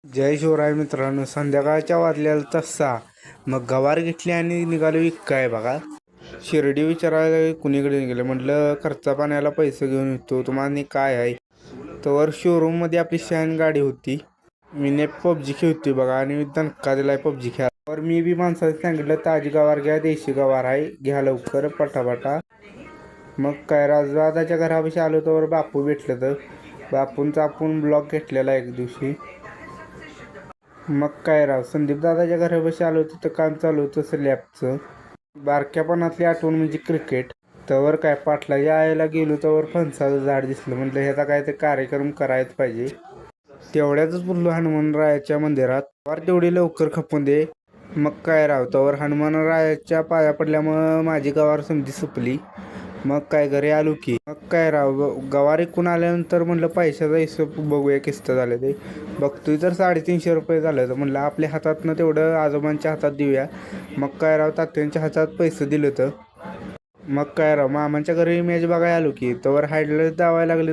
जय शिवराय मित्रांनो, संध्याकाळच्या वाजल्याला तसा मग गवार घेतली आणि निघालो काय बघा. शिर्डी विचारायला कुणीकडे गेलं, म्हटलं खर्चा पाण्याला पैसे घेऊन येतो तुम्हाला काय आहे. तर शोरूममध्ये आपली शाईन गाडी होती. मीने पबजी खेळतोय बघा आणि दणका दिलाय पबजी खेळा. तर मी बी माणसाला सांगितलं ताजी गवार घ्या, देशी गवार आहे घ्या लवकर पटापटा. मग काय राजदादाच्या घरापाशी आलो तर बापू भेटलं. तर बापूंचा आपण ब्लॉग घेतलेला एक दिवशी. मग काय राव, संदीप दादाच्या घरापाशी आलो तिथं काम चालू होतं स्लॅबचं. बारक्यापणातली आठवण म्हणजे क्रिकेट. तवर काय पाटलाच्या आईला गेलो तवर फणसाचं झाड दिसलं. म्हटलं ह्याचा काय ते कार्यक्रम करायच पाहिजे. तेवढ्यातच बोललो हनुमानरायाच्या मंदिरात, वार तेवढी लवकर खपून दे. मग काय राव, तवर हनुमानरायाच्या पाया पडल्यामुळं माझी गवार समजी सुपली. मग काय घरी आलो की मग काय राव, गवार इकून आल्यानंतर म्हटलं पैशाचा हिशोब बघूया किस्त झालं ते. बघतोय तर 350 रुपये झालं. तर म्हटलं आपल्या हातातनं तेवढं आजोबांच्या हातात देऊया. मग काय राव, तात्यांच्या हातात पैसे दिलं. तर मग काय राव, मामांच्या घरी मॅच बघायला आलो की तवर हायलाईट दावायला लागले.